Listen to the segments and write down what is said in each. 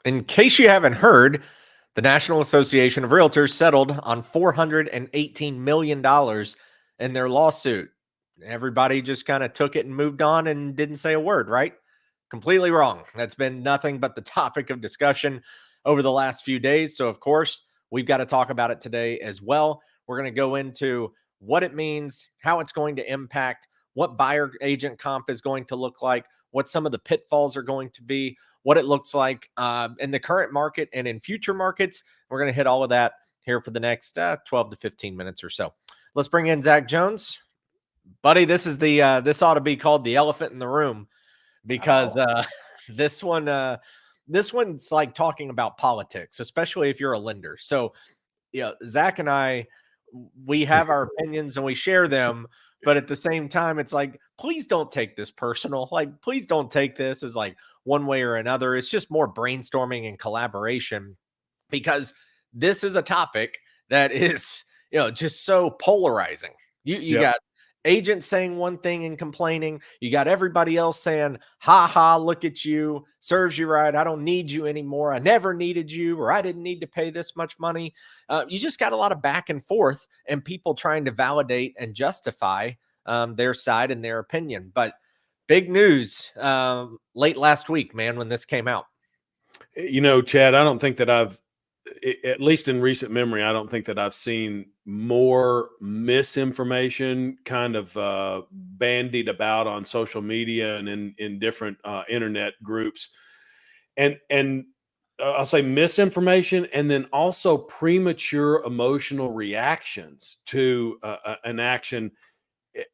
In case you haven't heard, the National Association of Realtors settled on $418 million in their lawsuit. Everybody just kind of took it and moved on and didn't say a word, right? Completely wrong. That's been nothing but the topic of discussion over the last few days. So, of course, we've got to talk about it today as well. We're going to go into what it means, how it's going to impact, what buyer agent comp is going to look like, what some of the pitfalls are going to be, what it looks like in the current market and in future markets. We're going to hit all of that here for the next 12 to 15 minutes or so. Let's bring in Zach Jones. Buddy, this ought to be called the elephant in the room, because this one's like talking about politics, especially if you're a lender. So, Zach and I, we have our opinions and we share them, but at the same time, it's like, please don't take this personal. Like, please don't take this as like one way or another. It's just more brainstorming and collaboration, because this is a topic that is, just so polarizing. You Yep. got agents saying one thing and complaining. You got everybody else saying, ha ha, look at you, serves you right. I don't need you anymore. I never needed you, or I didn't need to pay this much money. You just got a lot of back and forth and people trying to validate and justify their side and their opinion. But big news late last week, man, when this came out. Chad, I don't think that at least in recent memory, I don't think that I've seen more misinformation kind of bandied about on social media and in different internet groups. And I'll say misinformation, and then also premature emotional reactions to an action.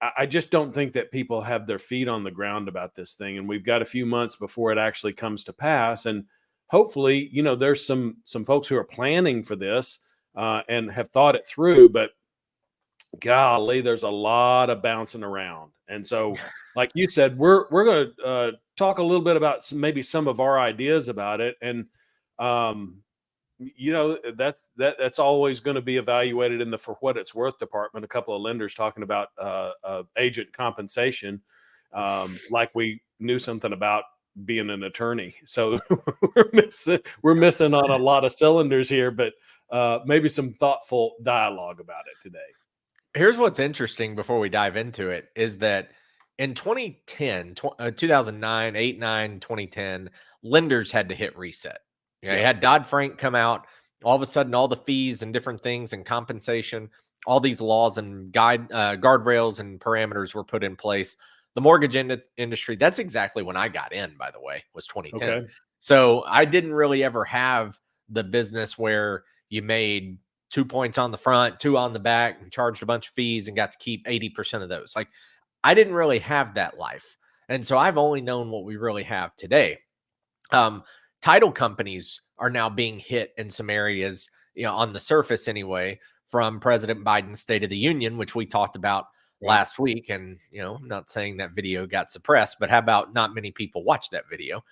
I just don't think that people have their feet on the ground about this thing, and we've got a few months before it actually comes to pass. And hopefully, there's some folks who are planning for this and have thought it through. But golly, there's a lot of bouncing around, and so, like you said, we're going to talk a little bit about maybe some of our ideas about it, and that's always going to be evaluated in the for what it's worth department. A couple of lenders talking about agent compensation, like we knew something about being an attorney. So we're missing on a lot of cylinders here, but maybe some thoughtful dialogue about it today. Here's what's interesting before we dive into it is that in 2010, 2009, 8, 9, 2010, lenders had to hit reset. You Yeah. had Dodd-Frank come out. All of a sudden, all the fees and different things and compensation, all these laws and guardrails and parameters were put in place. The mortgage industry, that's exactly when I got in, by the way, was 2010. Okay. So I didn't really ever have the business where you made 2 points on the front, 2 on the back, and charged a bunch of fees and got to keep 80% of those. Like, I didn't really have that life. And so I've only known what we really have today. Title companies are now being hit in some areas, on the surface anyway, from President Biden's State of the Union, which we talked about last week. And, I'm not saying that video got suppressed, but how about not many people watched that video?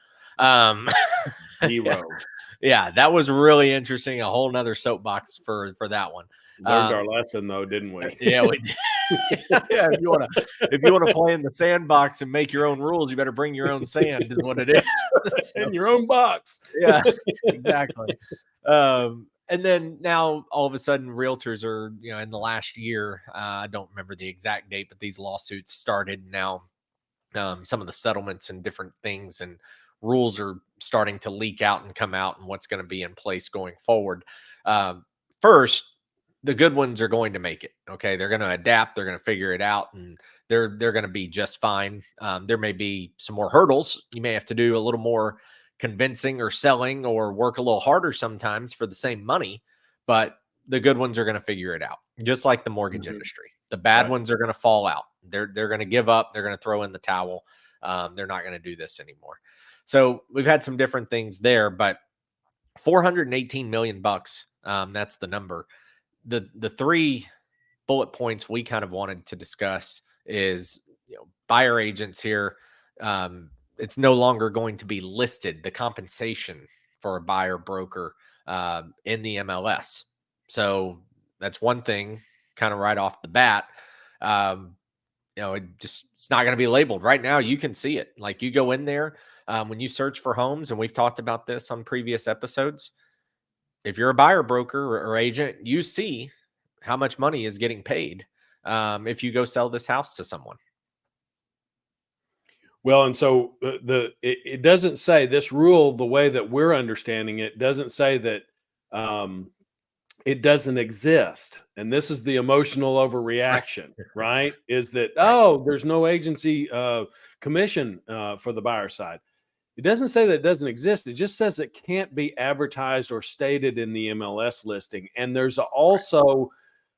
Zero. Yeah, that was really interesting. A whole nother soapbox for that one. Learned our lesson though, didn't we? Yeah, we did. Yeah, if you wanna play in the sandbox and make your own rules, you better bring your own sand, is what it is. So, In your own box. yeah, exactly. And then now all of a sudden realtors are, in the last year, I don't remember the exact date, but these lawsuits started now. Some of the settlements and different things and rules are starting to leak out and come out, and what's going to be in place going forward. First, the good ones are going to make it. Okay, they're going to adapt. They're going to figure it out, and they're going to be just fine. There may be some more hurdles. You may have to do a little more convincing or selling, or work a little harder sometimes for the same money, but the good ones are going to figure it out, just like the mortgage industry. The bad ones are going to fall out. They're going to give up. They're going to throw in the towel. They're not going to do this anymore. So we've had some different things there, but 418 million bucks. That's the number. The three bullet points we kind of wanted to discuss is, buyer agents here. It's no longer going to be listed, the compensation for a buyer broker in the MLS. So that's one thing kind of right off the bat. It's not going to be labeled right now. You can see it. Like, you go in there, When you search for homes, and we've talked about this on previous episodes, if you're a buyer broker or agent, you see how much money is getting paid if you go sell this house to someone. Well, and so it doesn't say this rule, the way that we're understanding it, doesn't say that um, it doesn't exist. And this is the emotional overreaction, right? Is that, Right. oh, there's no agency commission for the buyer side. It doesn't say that it doesn't exist. It just says it can't be advertised or stated in the MLS listing. And there's also,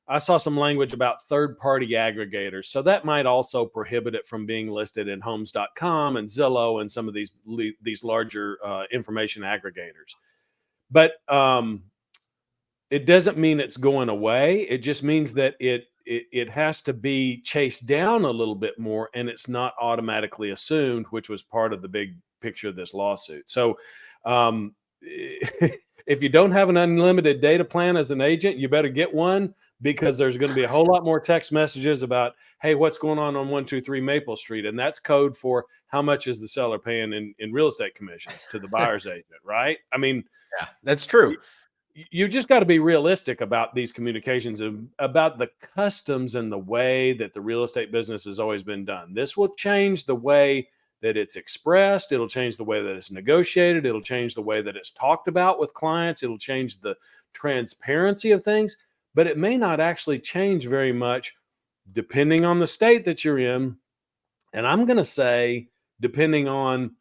I saw some language about third-party aggregators. So that might also prohibit it from being listed in homes.com and Zillow and some of these larger information aggregators. But it doesn't mean it's going away. It just means that it has to be chased down a little bit more, and it's not automatically assumed, which was part of the big picture of this lawsuit. So, if you don't have an unlimited data plan as an agent, you better get one, because there's going to be a whole lot more text messages about, hey, what's going on 123 Maple Street, and that's code for how much is the seller paying in real estate commissions to the buyer's agent, right? I mean, Yeah, that's true. you just got to be realistic about these communications and about the customs and the way that the real estate business has always been done. This will change the way that it's expressed. It'll change the way that it's negotiated. It'll change the way that it's talked about with clients. It'll change the transparency of things, but it may not actually change very much depending on the state that you're in. And I'm going to say, depending on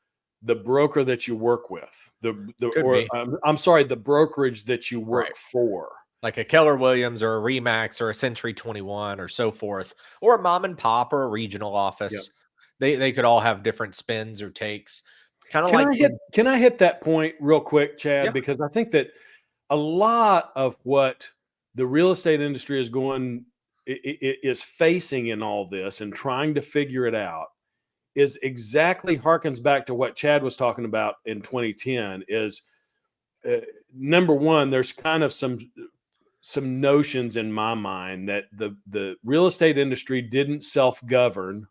the broker that you work with, Could be. I'm sorry, the brokerage that you work Right. for. Like a Keller Williams or a Remax or a Century 21 or so forth, or a mom and pop or a regional Yep. office. They could all have different spins or takes. Kind of Can like I hit when can I hit that point real quick, Chad? yeah, Because I think that a lot of what the real estate industry is is facing in all this and trying to figure it out is exactly harkens back to what Chad was talking about in 2010. Is uh, number one, there's kind of some notions in my mind that the real estate industry didn't self-govern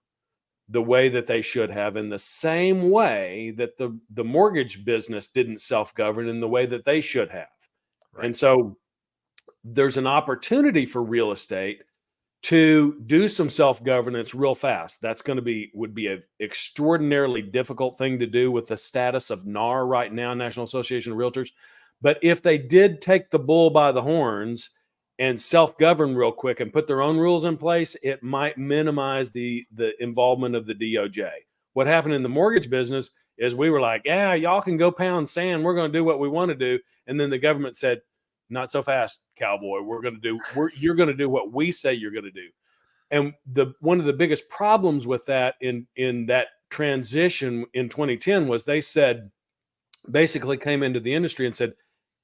the way that they should have, in the same way that the mortgage business didn't self-govern in the way that they should have. right. And so there's an opportunity for real estate to do some self-governance real fast. That's going to would be an extraordinarily difficult thing to do with the status of NAR right now, National Association of Realtors. But if they did take the bull by the horns and self-govern real quick and put their own rules in place, it might minimize the involvement of the DOJ. What happened in the mortgage business is we were like, yeah, y'all can go pound sand. We're going to do what we want to do. And then the government said, not so fast, cowboy. You're going to do what we say you're going to do. And one of the biggest problems with that in that transition in 2010 was they said, basically came into the industry and said,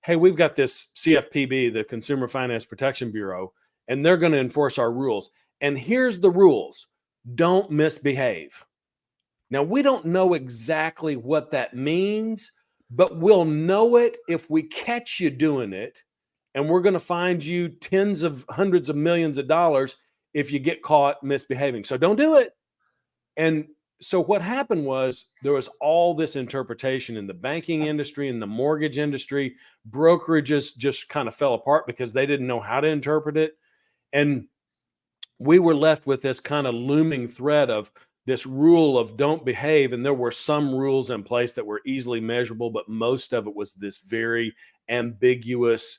hey, we've got this CFPB, the Consumer Finance Protection Bureau, and they're going to enforce our rules. And here's the rules: don't misbehave. Now, we don't know exactly what that means, but we'll know it if we catch you doing it. And we're going to find you tens of hundreds of millions of dollars if you get caught misbehaving. So don't do it. And so what happened was there was all this interpretation in the banking industry, in the mortgage industry. Brokerages just kind of fell apart because they didn't know how to interpret it. And we were left with this kind of looming threat of this rule of don't behave. And there were some rules in place that were easily measurable, but most of it was this very ambiguous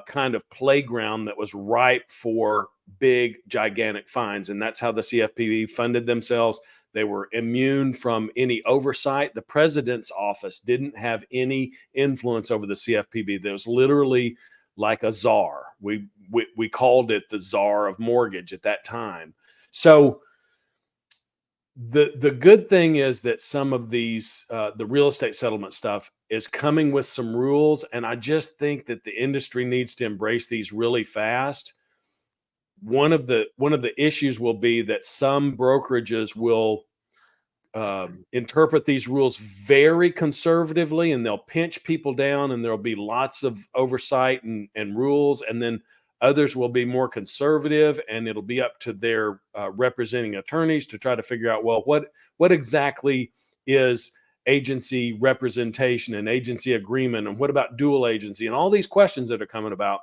kind of playground that was ripe for big, gigantic fines. And that's how the CFPB funded themselves. They were immune from any oversight. The president's office didn't have any influence over the CFPB. There was literally like a czar. We called it the czar of mortgage at that time. So the good thing is that some of these the real estate settlement stuff is coming with some rules, and I just think that the industry needs to embrace these really fast. One of the issues will be that some brokerages will interpret these rules very conservatively, and they'll pinch people down, and there'll be lots of oversight and rules. And then others will be more conservative, and it'll be up to their representing attorneys to try to figure out, well, what exactly is agency representation and agency agreement? And what about dual agency? And all these questions that are coming about.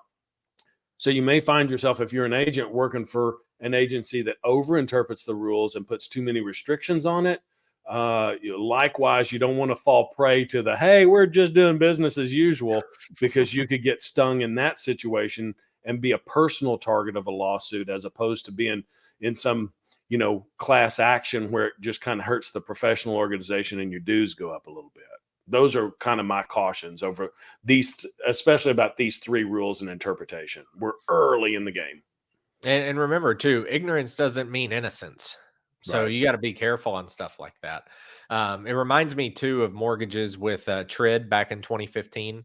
So you may find yourself, if you're an agent working for an agency that overinterprets the rules and puts too many restrictions on it. Likewise, you don't want to fall prey to the, hey, we're just doing business as usual, because you could get stung in that situation and be a personal target of a lawsuit, as opposed to being in some, class action where it just kind of hurts the professional organization and your dues go up a little bit. Those are kind of my cautions over these, especially about these three rules and interpretation. We're early in the game. And remember too, ignorance doesn't mean innocence. So Right. you got to be careful on stuff like that. It reminds me too of mortgages with TRID back in 2015,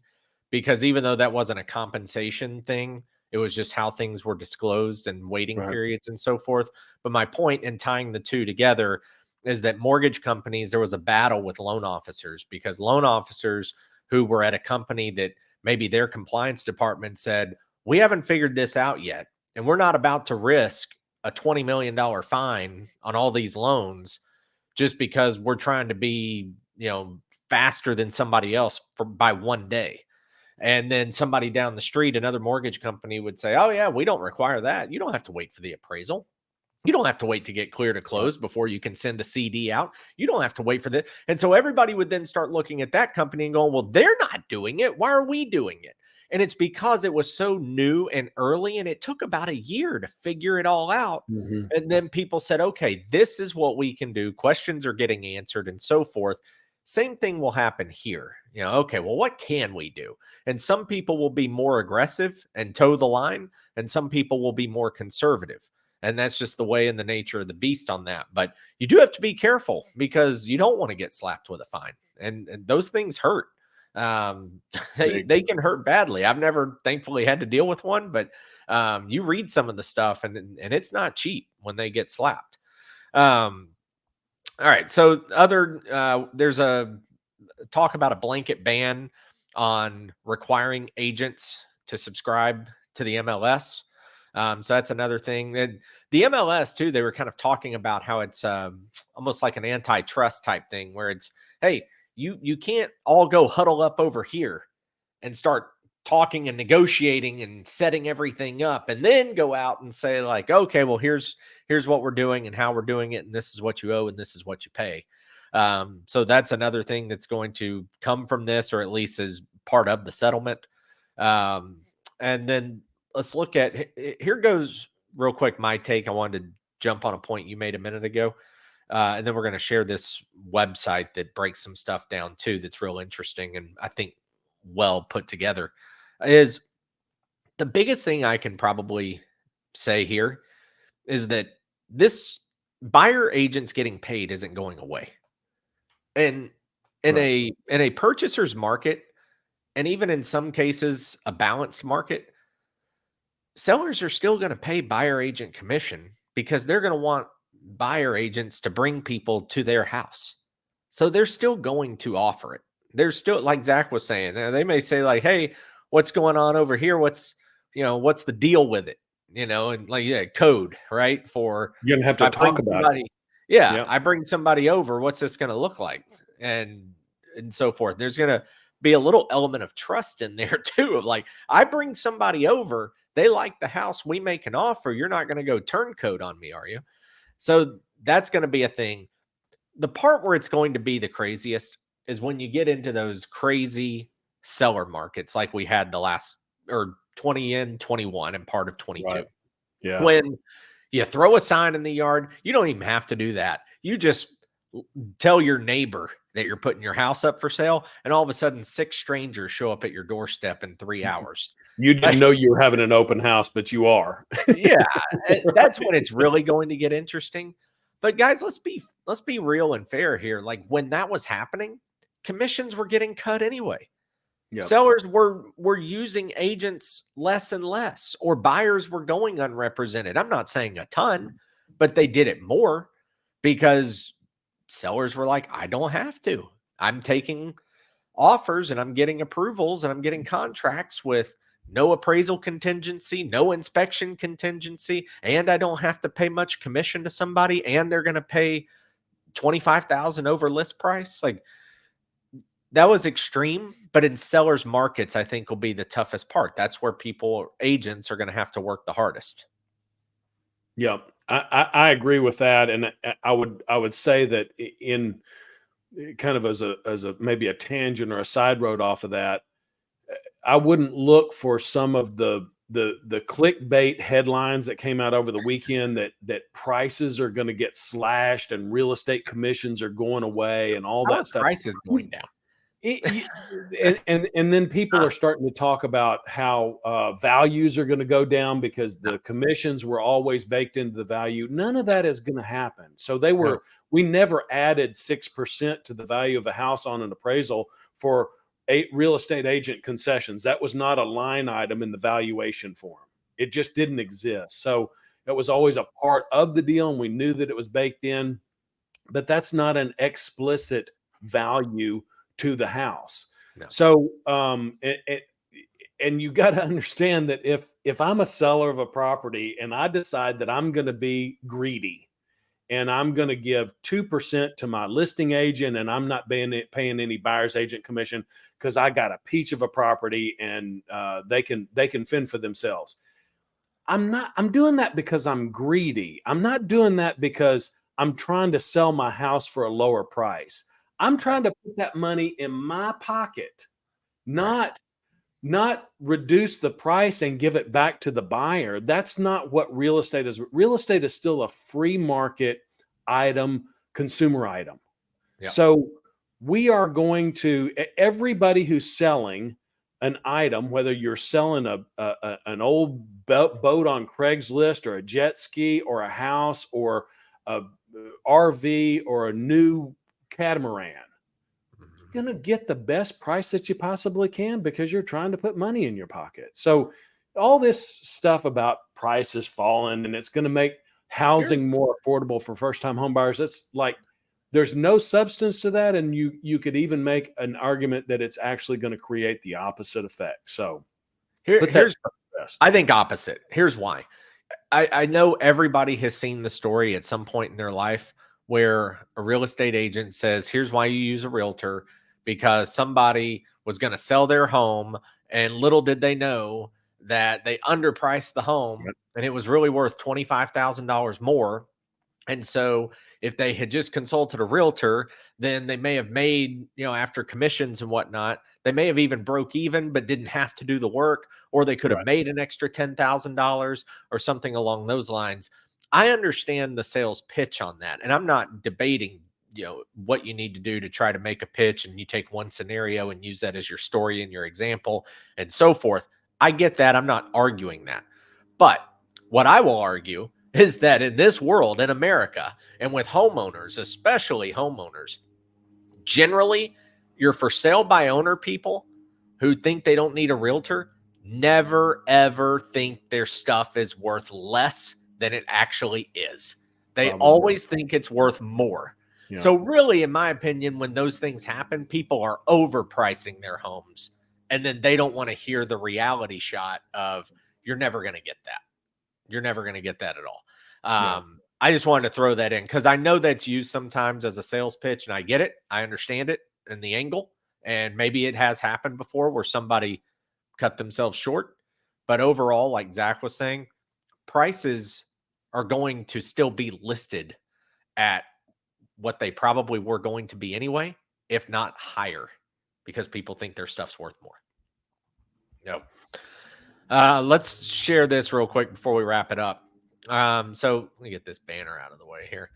because even though that wasn't a compensation thing, it was just how things were disclosed and waiting Right. periods and so forth. But my point in tying the two together is that mortgage companies, there was a battle with loan officers, because loan officers who were at a company that maybe their compliance department said, we haven't figured this out yet, and we're not about to risk a $20 million fine on all these loans just because we're trying to be, faster than somebody else by one day. And then somebody down the street, another mortgage company would say, oh, yeah, we don't require that. You don't have to wait for the appraisal. You don't have to wait to get clear to Right. close before you can send a CD out. You don't have to wait for that. And so everybody would then start looking at that company and going, well, they're not doing it. Why are we doing it? And it's because it was so new and early, and it took about a year to figure it all out. Mm-hmm. And then people said, okay, this is what we can do. Questions are getting answered and so forth. Same thing will happen here. Okay, well, what can we do? And some people will be more aggressive and toe the line, and some people will be more conservative. And that's just the way and the nature of the beast on that. But you do have to be careful, because you don't want to get slapped with a fine. And those things hurt. Um, they, Big. they can hurt badly. I've never thankfully had to deal with one, but you read some of the stuff, and it's not cheap when they get slapped. Um, all right. So there's a talk about a blanket ban on requiring agents to subscribe to the MLS. So that's another thing. That the MLS too, they were kind of talking about how it's almost like an antitrust type thing, where it's, hey, you can't all go huddle up over here and start talking and negotiating and setting everything up, and then go out and say like, okay, well, here's what we're doing and how we're doing it, and this is what you owe and this is what you pay. So that's another thing that's going to come from this, or at least as part of the settlement. And then let's look at, here goes real quick my take. I wanted to jump on a point you made a minute ago. And then we're going to share this website that breaks some stuff down too, that's real interesting and I think well put together. Is the biggest thing I can probably say here is that this buyer agents getting paid isn't going away. And Right. in a purchaser's market, and even in some cases a balanced market, sellers are still going to pay buyer agent commission, because they're going to want buyer agents to bring people to their house. So they're still going to offer it. They're still, like Zach was saying, they may say like, hey, what's going on over here? What's the deal with it? And like, yeah, code, right? For You're gonna have if to I bring talk about it. somebody, yeah, Yep. I bring somebody over, what's this going to look like? And so forth. There's going to be a little element of trust in there too, of like, I bring somebody over, they like the house, we make an offer, you're not going to go turncoat on me, are you? So that's going to be a thing. The part where it's going to be the craziest is when you get into those crazy seller markets like we had the last, or 20 and 21 and part of 22. Right. Yeah. When you throw a sign in the yard, you don't even have to do that. You just tell your neighbor that you're putting your house up for sale, and all of a sudden 6 strangers show up at your doorstep in 3 hours. You didn't know you were having an open house, but you are. Yeah, that's when it's really going to get interesting. But guys, let's be real and fair here. Like when that was happening, commissions were getting cut anyway. Yep. Sellers were using agents less and less, or buyers were going unrepresented. I'm not saying a ton, but they did it more because sellers were like, I don't have to. I'm taking offers and I'm getting approvals and I'm getting contracts with no appraisal contingency, no inspection contingency, and I don't have to pay much commission to somebody, and they're going to pay 25,000 over list price. Like that was extreme, but in sellers markets, I think will be the toughest part. That's where agents are going to have to work the hardest. Yeah, I agree with that, and I would say that in kind of as a maybe a tangent or a side road off of that, I wouldn't look for some of the clickbait headlines that came out over the weekend that prices are going to get slashed and real estate commissions are going away and all How are that stuff. prices going down? And then people are starting to talk about how values are going to go down because the commissions were always baked into the value. None of that is going to happen. So No. we never added 6% to the value of a house on an appraisal for real estate agent concessions. That was not a line item in the valuation form. It just didn't exist. So it was always a part of the deal, and we knew that it was baked in, but that's not an explicit value to the house. No. So, and you got to understand that if I'm a seller of a property and I decide that I'm going to be greedy and I'm going to give 2% to my listing agent and I'm not paying any buyer's agent commission because I got a peach of a property and they can fend for themselves. I'm doing that because I'm greedy. I'm not doing that because I'm trying to sell my house for a lower price. I'm trying to put that money in my pocket, not reduce the price and give it back to the buyer. That's not what real estate is. Real estate is still a free market item, consumer item. Yeah. So we are going to everybody who's selling an item, whether you're selling an old boat on Craigslist or a jet ski or a house or a RV or a new catamaran, you're going to get the best price that you possibly can because you're trying to put money in your pocket. So all this stuff about prices falling and it's going to make housing more affordable for first-time home buyers, it's like there's no substance to that, and you could even make an argument that it's actually going to create the opposite effect. So I think opposite. Here's why. I know everybody has seen the story at some point in their life where a real estate agent says, here's why you use a realtor, because somebody was going to sell their home and little did they know that they underpriced the home and it was really worth $25,000 more. And so if they had just consulted a realtor, then they may have made, after commissions and whatnot, they may have even broke even, but didn't have to do the work, or they could have made an extra $10,000 or something along those lines. I understand the sales pitch on that. And I'm not debating, what you need to do to try to make a pitch, and you take one scenario and use that as your story and your example and so forth. I get that. I'm not arguing that. But what I will argue is that in this world, in America, and with homeowners, especially homeowners, generally, your for sale by owner people who think they don't need a realtor never, ever think their stuff is worth less than it actually is. They always think it's worth more. Yeah. So really, in my opinion, when those things happen, people are overpricing their homes, and then they don't want to hear the reality shot of you're never going to get that. You're never going to get that at all. I just wanted to throw that in because I know that's used sometimes as a sales pitch, and I get it. I understand it and the angle. And maybe it has happened before where somebody cut themselves short. But overall, like Zach was saying, prices are going to still be listed at what they probably were going to be anyway, if not higher, because people think their stuff's worth more. No. Let's share this real quick before we wrap it up. So let me get this banner out of the way here.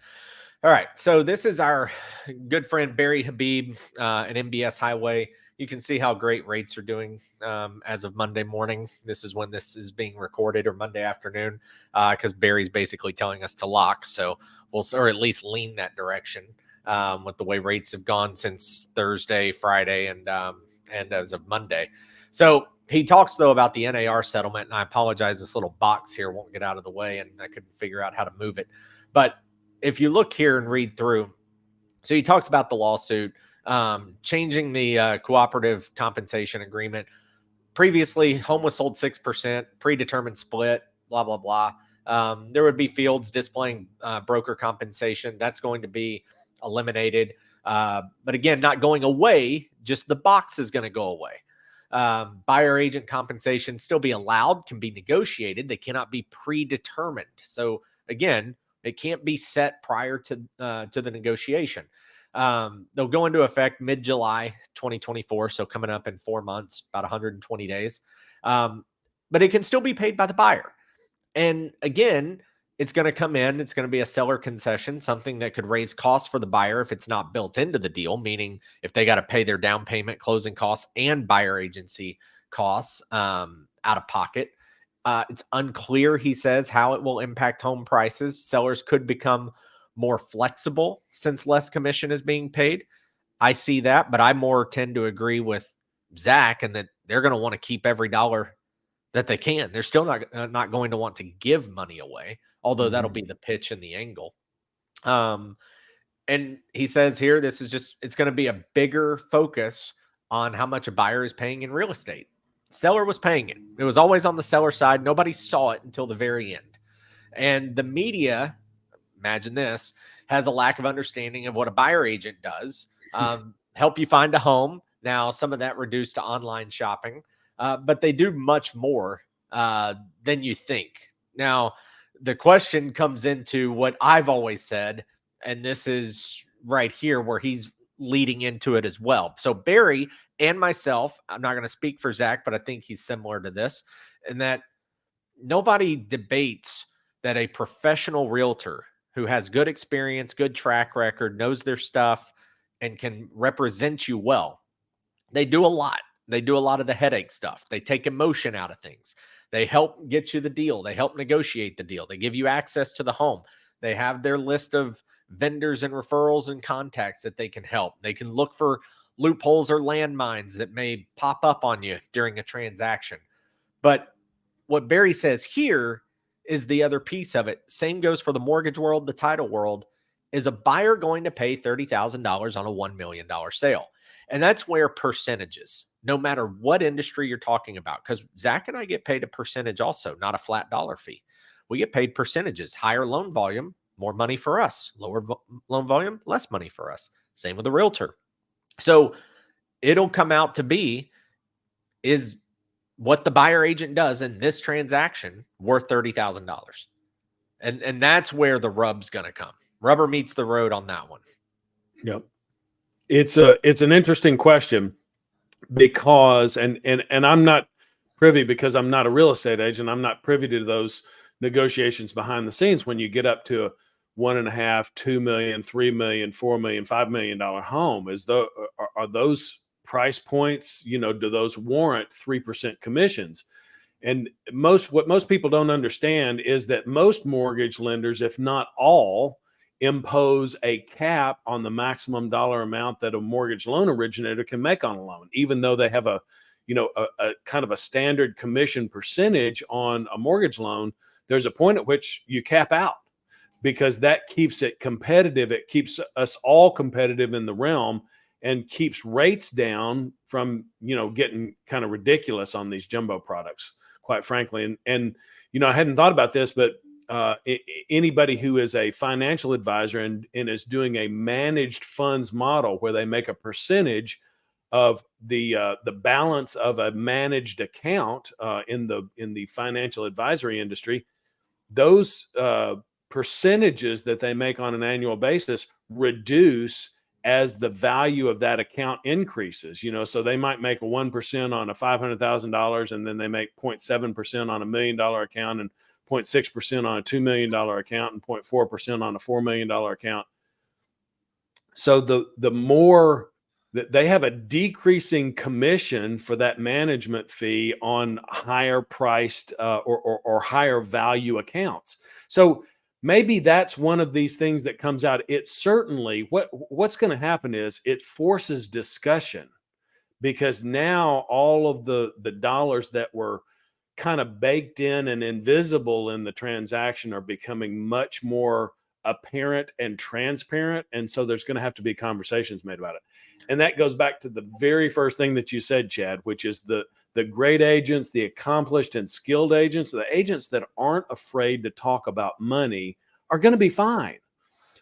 All right. So this is our good friend Barry Habib, an MBS Highway. You can see how great rates are doing as of Monday morning. This is when this is being recorded, or Monday afternoon, because Barry's basically telling us to lock. So or at least lean that direction with the way rates have gone since Thursday, Friday, and as of Monday. So he talks, though, about the NAR settlement, and I apologize, this little box here won't get out of the way, and I couldn't figure out how to move it. But if you look here and read through, so he talks about the lawsuit, changing the cooperative compensation agreement. Previously, home was sold 6%, predetermined split, blah, blah, blah. There would be fields displaying broker compensation. That's going to be eliminated. But again, not going away, just the box is going to go away. Buyer agent compensation still be allowed, can be negotiated. They cannot be predetermined. So again, it can't be set prior to the negotiation. They'll go into effect mid-July 2024, so coming up in 4 months, about 120 days. But it can still be paid by the buyer. And again, it's going to come in, it's going to be a seller concession, something that could raise costs for the buyer if it's not built into the deal, meaning if they got to pay their down payment, closing costs, and buyer agency costs out of pocket. It's unclear, he says, how it will impact home prices. Sellers could become more flexible since less commission is being paid. I see that, but I more tend to agree with Zach and that they're going to want to keep every dollar that they can. They're still not going to want to give money away, although that'll be the pitch and the angle. And he says here, this is just, it's going to be a bigger focus on how much a buyer is paying in real estate. Seller was paying it. It was always on the seller side. Nobody saw it until the very end. And the media, imagine this, has a lack of understanding of what a buyer agent does. Help you find a home. Now, some of that reduced to online shopping, but they do much more than you think. Now, the question comes into what I've always said, and this is right here where he's leading into it as well. So Barry and myself, I'm not going to speak for Zach, but I think he's similar to this, in that nobody debates that a professional realtor who has good experience, good track record, knows their stuff, and can represent you well. They do a lot. They do a lot of the headache stuff. They take emotion out of things. They help get you the deal. They help negotiate the deal. They give you access to the home. They have their list of vendors and referrals and contacts that they can help. They can look for loopholes or landmines that may pop up on you during a transaction. But what Barry says here is the other piece of it. Same goes for the mortgage world, the title world. Is a buyer going to pay $30,000 on a $1 million sale? And that's where percentages, no matter what industry you're talking about, because Zach and I get paid a percentage also, not a flat dollar fee. We get paid percentages. Higher loan volume, more money for us. Lower loan volume, less money for us. Same with the realtor. So it'll come out to be, is what the buyer agent does in this transaction worth $30,000? And that's where the rub's going to come. Rubber meets the road on that one. Yep. It's an interesting question because, and I'm not privy, because I'm not a real estate agent. I'm not privy to those negotiations behind the scenes when you get up to a $1.5 million, $2 million, $3 million, $4 million, $5 million home. Are those price points, do those warrant 3% commissions? And what most people don't understand is that most mortgage lenders, if not all, impose a cap on the maximum dollar amount that a mortgage loan originator can make on a loan, even though they have a kind of a standard commission percentage on a mortgage loan. There's a point at which you cap out, because that keeps it competitive. It keeps us all competitive in the realm and keeps rates down from, getting kind of ridiculous on these jumbo products, quite frankly. And I hadn't thought about this, but anybody who is a financial advisor and is doing a managed funds model where they make a percentage of the balance of a managed account in the financial advisory industry, those percentages that they make on an annual basis reduce as the value of that account increases. So they might make a 1% on a $500,000, and then they make 0.7% on a $1 million account, and 0.6% on a $2 million account, and 0.4% on a $4 million account. So the more that they have a decreasing commission for that management fee on higher priced or higher value accounts. So maybe that's one of these things that comes out. It's certainly what's going to happen is it forces discussion, because now all of the dollars that were kind of baked in and invisible in the transaction are becoming much more apparent and transparent. And so there's going to have to be conversations made about it. And that goes back to the very first thing that you said, Chad, which is the great agents, the accomplished and skilled agents, the agents that aren't afraid to talk about money are going to be fine.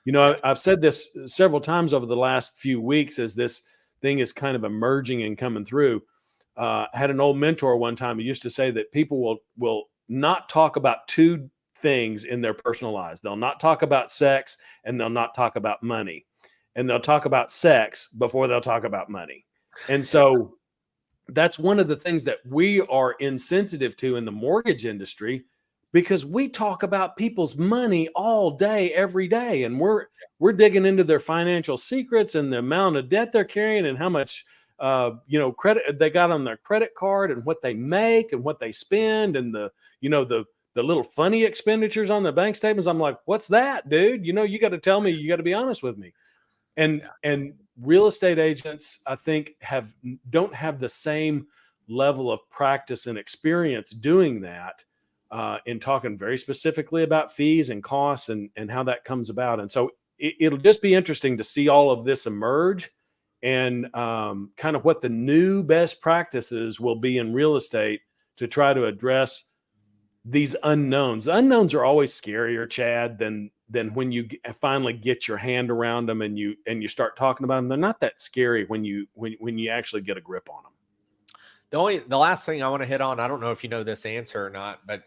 Yes. I've said this several times over the last few weeks, is this thing is kind of emerging and coming through. Had an old mentor one time who used to say that people will not talk about two things in their personal lives. They'll not talk about sex, and they'll not talk about money, and they'll talk about sex before they'll talk about money. And so that's one of the things that we are insensitive to in the mortgage industry, because we talk about people's money all day, every day, and we're digging into their financial secrets and the amount of debt they're carrying and how much credit they got on their credit card and what they make and what they spend and the little funny expenditures on the bank statements. I'm like, what's that, dude? You got to tell me. You got to be honest with me. And real estate agents, I think, don't have the same level of practice and experience doing that, in talking very specifically about fees and costs and how that comes about. And so it'll just be interesting to see all of this emerge, and kind of what the new best practices will be in real estate to try to address these unknowns. The unknowns are always scarier, Chad, than when you finally get your hand around them and you start talking about them. They're not that scary when you actually get a grip on them. The last thing I want to hit on, I don't know if you know this answer or not, but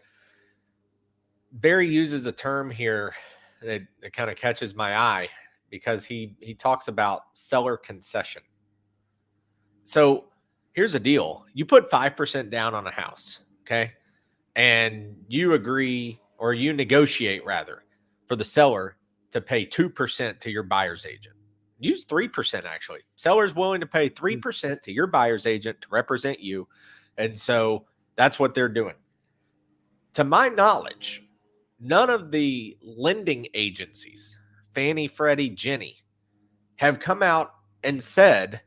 Barry uses a term here that kind of catches my eye, because he talks about seller concession. So here's the deal. You put 5% down on a house, okay? And you agree, or you negotiate rather, for the seller to pay 2% to your buyer's agent. Use 3% actually. Seller's willing to pay 3% to your buyer's agent to represent you. And so that's what they're doing. To my knowledge, none of the lending agencies, Fannie, Freddie, Ginnie, have come out and said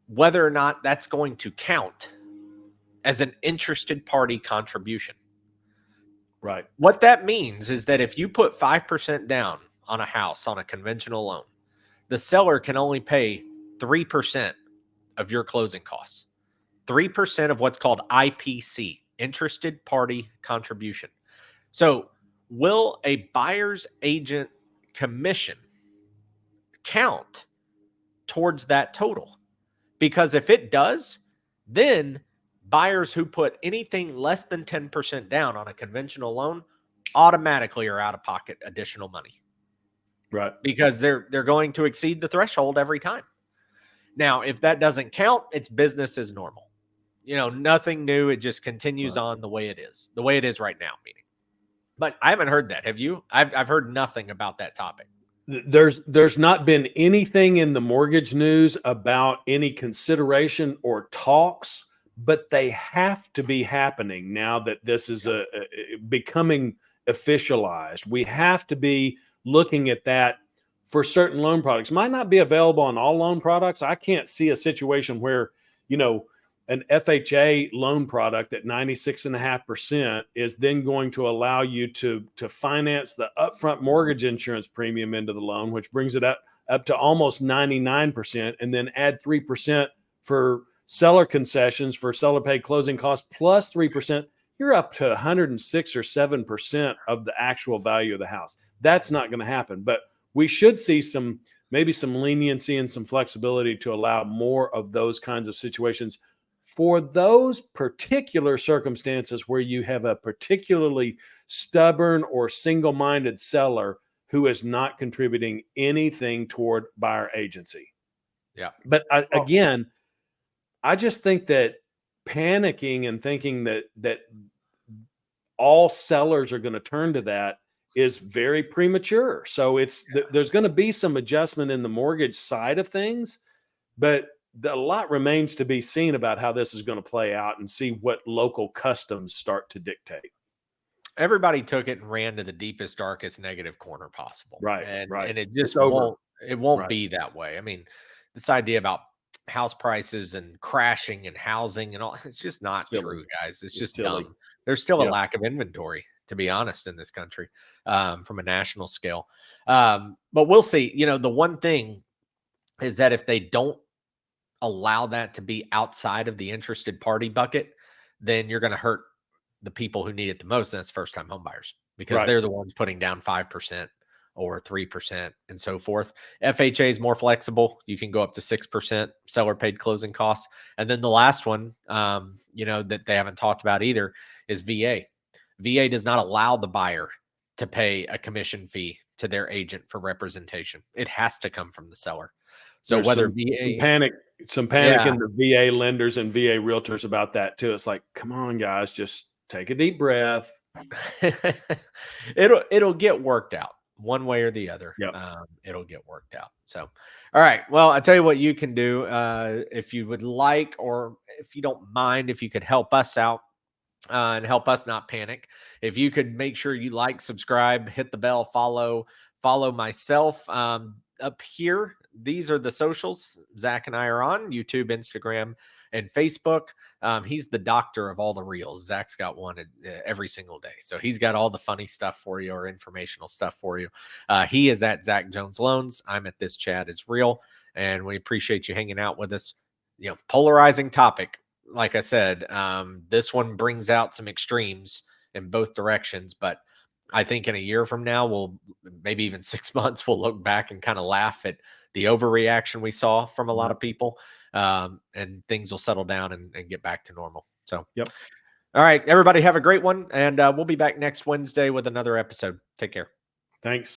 whether or not that's going to count as an interested party contribution. Right. What that means is that if you put 5% down on a house on a conventional loan, the seller can only pay 3% of your closing costs. 3% of what's called IPC, interested party contribution. So, will a buyer's agent commission count towards that total? Because if it does, then buyers who put anything less than 10% down on a conventional loan automatically are out of pocket additional money. Right. Because they're going to exceed the threshold every time. Now, if that doesn't count, it's business as normal. Nothing new. It just continues on the way it is right now, meaning. But I haven't heard that. Have you? I've heard nothing about that topic. There's not been anything in the mortgage news about any consideration or talks, but they have to be happening now that this is becoming officialized. We have to be looking at that for certain loan products. Might not be available on all loan products. I can't see a situation where, an FHA loan product at 96.5% is then going to allow you to finance the upfront mortgage insurance premium into the loan, which brings it up to almost 99%, and then add 3% for seller concessions for seller paid closing costs plus 3%. You're up to 106 or 7% of the actual value of the house. That's not going to happen, but we should see maybe some leniency and some flexibility to allow more of those kinds of situations for those particular circumstances where you have a particularly stubborn or single-minded seller who is not contributing anything toward buyer agency. Yeah. But again, I just think that panicking and thinking that all sellers are going to turn to that is very premature. So there's going to be some adjustment in the mortgage side of things, but a lot remains to be seen about how this is going to play out and see what local customs start to dictate. Everybody took it and ran to the deepest, darkest negative corner possible. Right. And it just won't be that way. I mean, this idea about house prices and crashing and housing and all, it's just not true, guys. It's just silly. dumb. There's still a lack of inventory, to be honest, in this country, from a national scale. But we'll see. The one thing is that if they don't allow that to be outside of the interested party bucket, then you're going to hurt the people who need it the most. And that's first time home buyers, because they're the ones putting down 5% or 3% and so forth. FHA is more flexible. You can go up to 6% seller paid closing costs. And then the last one, that they haven't talked about either is VA. VA does not allow the buyer to pay a commission fee to their agent for representation. It has to come from the seller. So There's whether some VA, panic yeah, in the VA lenders and VA realtors about that too. It's like, come on, guys, just take a deep breath. it'll get worked out one way or the other. Yep. It'll get worked out. So, all right. Well, I tell you what you can do, if you would like, or if you don't mind, if you could help us out, and help us not panic. If you could make sure you like, subscribe, hit the bell, follow myself up here. These are the socials Zach and I are on: YouTube, Instagram, and Facebook. He's the doctor of all the reels. Zach's got one every single day. So he's got all the funny stuff for you, or informational stuff for you. He is at Zach Jones Loans. I'm at This Chat Is Real. And we appreciate you hanging out with us. Polarizing topic. Like I said, this one brings out some extremes in both directions, but I think in a year from now, maybe even 6 months, we'll look back and kind of laugh at the overreaction we saw from a lot of people, and things will settle down and get back to normal. So, Yep. All right, everybody have a great one. And we'll be back next Wednesday with another episode. Take care. Thanks.